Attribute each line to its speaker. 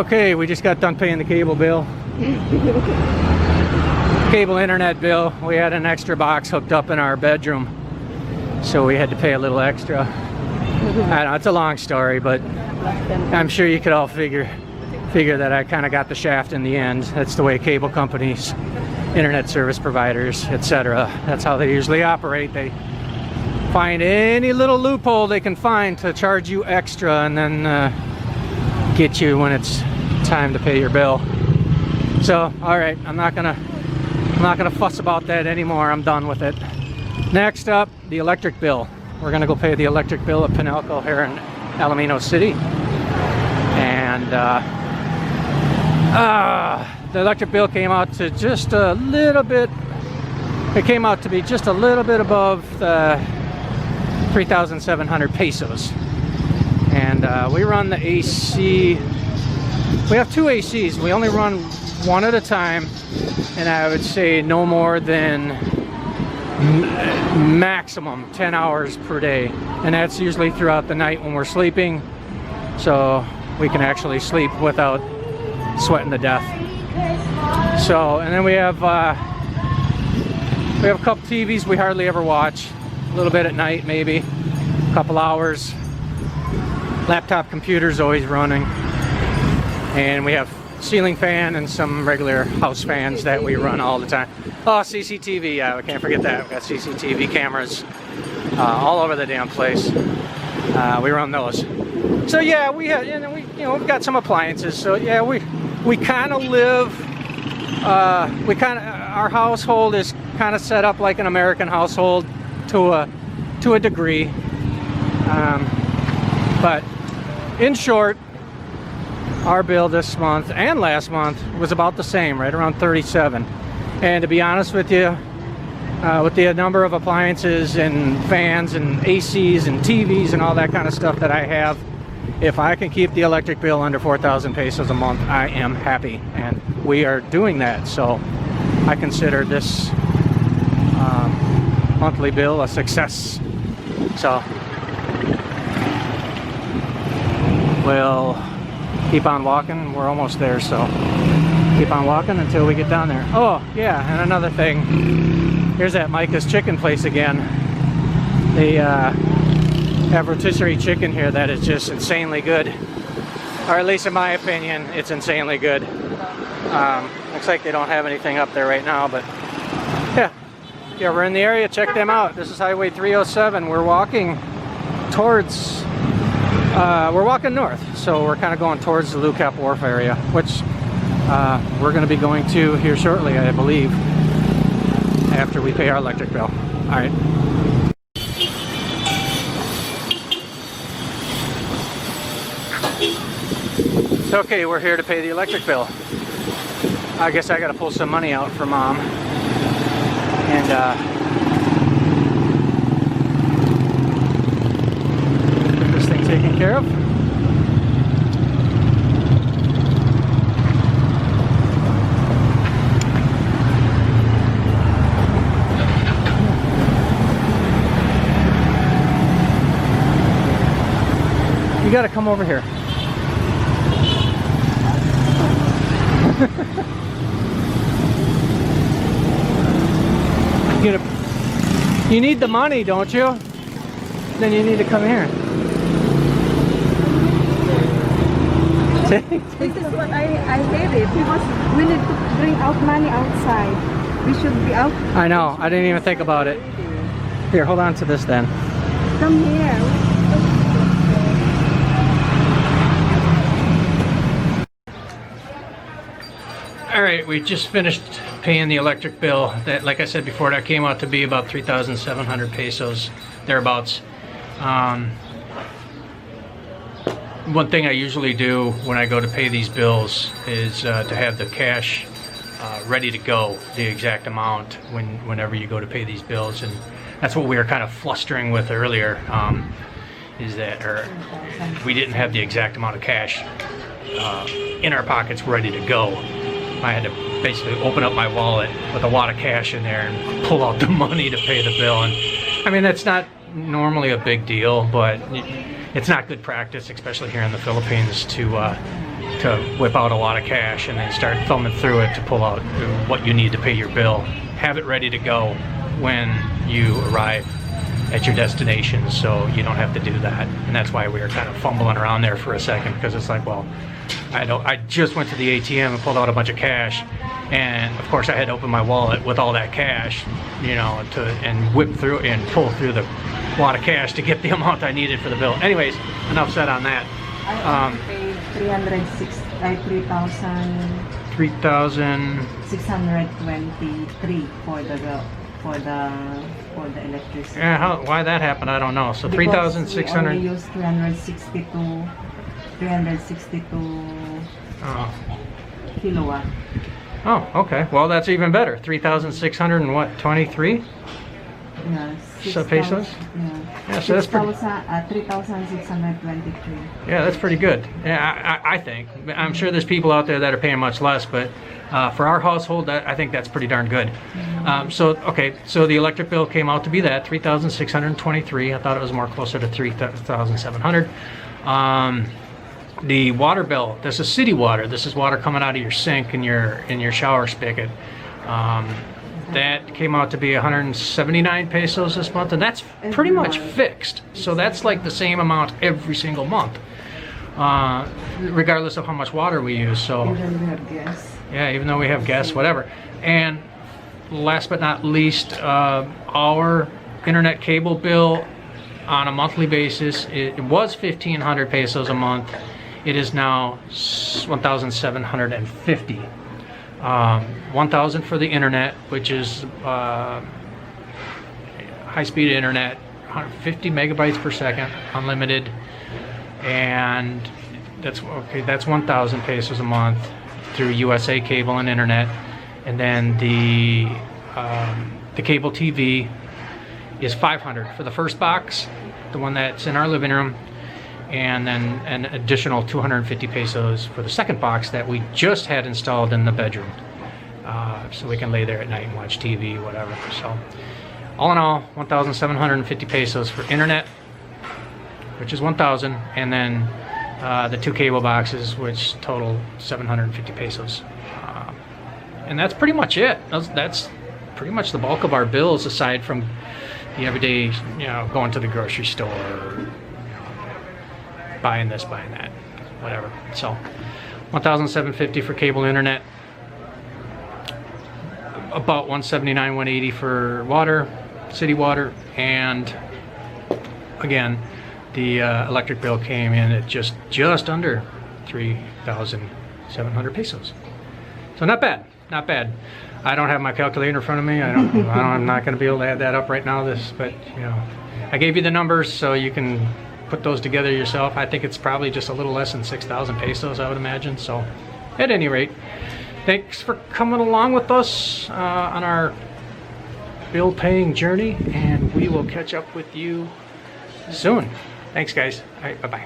Speaker 1: Okay, we just got done paying the cable bill. Cable internet bill. We had an extra box hooked up in our bedroom, so we had to pay a little extra. I don't know, it's a long story, but I'm sure you could all figure that I kind of got the shaft in the end. That's the way cable companies, internet service providers, etc. That's how they usually operate. They find any little loophole they can find to charge you extra, and then get you when it's time to pay your bill. So, all right, I'm not gonna fuss about that anymore. I'm done with it. Next up, the electric bill. We're gonna go pay the electric bill at Pinelco here in Alaminos City, and the electric bill came out to just a little bit. It came out to be just a little bit above the 3,700 pesos. And we run the AC. We have two ACs. We only run one at a time, and I would say no more than maximum 10 hours per day, and that's usually throughout the night when we're sleeping, so we can actually sleep without sweating to death. So, and then we have a couple TVs we hardly ever watch. A little bit at night, maybe a couple hours. Laptop computer's always running, and we have ceiling fan and some regular house fans that we run all the time. Oh, CCTV, yeah, we can't forget that. We've got CCTV cameras all over the damn place. We run those. So yeah, we have, we've got some appliances. So yeah, we kind of live. Our household is kind of set up like an American household to a degree. But in short, our bill this month and last month was about the same, right around 37. And to be honest with you, with the number of appliances and fans and ACs and TVs and all that kind of stuff that I have, if I can keep the electric bill under 4,000 pesos a month, I am happy. And we are doing that. So I consider this monthly bill a success. So we'll keep on walking. We're almost there, so keep on walking until we get down there. Oh yeah, and another thing, here's that Micah's chicken place again. They have rotisserie chicken here that is just insanely good, or at least in my opinion, it's insanely good. Looks like they don't have anything up there right now, but yeah, we're in the area, check them out. This is Highway 307. We're walking towards we're walking north, so we're kind of going towards the Lucap Wharf area, which we're going to be going to here shortly, I believe, after we pay our electric bill. All right. Okay, we're here to pay the electric bill. I guess I got to pull some money out for Mom, and taken care of. You gotta come over here. You need the money, don't you? Then you need to come here.
Speaker 2: This is what I hate it, because we need to bring out money outside. We should be out.
Speaker 1: I know, I didn't even think about it. Here, hold on to this then.
Speaker 2: Come here.
Speaker 1: All right, we just finished paying the electric bill. That, like I said before, that came out to be about 3,700 pesos, thereabouts. One thing I usually do when I go to pay these bills is to have the cash ready to go, the exact amount whenever you go to pay these bills, and that's what we were kind of flustering with earlier. Is that we didn't have the exact amount of cash in our pockets ready to go. I had to basically open up my wallet with a wad of cash in there and pull out the money to pay the bill. And I mean, that's not normally a big deal, but it's not good practice, especially here in the Philippines, to to whip out a lot of cash and then start thumbing through it to pull out what you need to pay your bill. Have it ready to go when you arrive at your destination, so you don't have to do that. And that's why we were kind of fumbling around there for a second, because it's like, well, I just went to the ATM and pulled out a bunch of cash, and of course I had to open my wallet with all that cash, you know, and whip through and pull through the lot of cash to get the amount I needed for the bill. Anyways, enough said on that.
Speaker 2: I paid 3,623 for the electricity.
Speaker 1: Yeah, why that happened, I don't know. So 3,600.
Speaker 2: We only used 362 kilowatt.
Speaker 1: Oh, okay. Well, that's even better. 3,600 and what? 23?
Speaker 2: Yeah,
Speaker 1: So pesos? Yeah, so that's pretty.
Speaker 2: 3,623.
Speaker 1: Yeah, that's pretty good. Yeah, I think. I'm sure there's people out there that are paying much less, but for our household, I think that's pretty darn good. So the electric bill came out to be that 3,623. I thought it was more closer to 3,700. The water bill. This is city water. This is water coming out of your sink and your shower spigot. That came out to be 179 pesos this month, and that's pretty much fixed. So that's like the same amount every single month, regardless of how much water we use. So
Speaker 2: Even we have gas.
Speaker 1: yeah, even though we have gas, whatever. And last but not least, our internet cable bill on a monthly basis, it was 1,500 pesos a month. It is now 1,750. 1,000 for the internet, which is high-speed internet, 150 megabytes per second, unlimited, and that's 1,000 pesos a month through USA cable and internet. And then the cable TV is 500 for the first box, the one that's in our living room, and then an additional 250 pesos for the second box that we just had installed in the bedroom, so we can lay there at night and watch TV, whatever. So all in all, 1,750 pesos for internet, which is 1,000, and then the two cable boxes, which total 750 pesos. And that's pretty much it. That's pretty much the bulk of our bills, aside from the everyday, you know, going to the grocery store, buying this, buying that, whatever. So 1,750 for cable internet, about 179, 180 for water, city water, and again, the electric bill came in at just under 3,700 pesos. So not bad, not bad. I don't have my calculator in front of me. I'm not going to be able to add that up right now. But you know, I gave you the numbers so you can put those together yourself. I think it's probably just a little less than 6,000 pesos, I would imagine. So at any rate, thanks for coming along with us on our bill paying journey, and we will catch up with you soon. Thanks, guys. All right, bye-bye.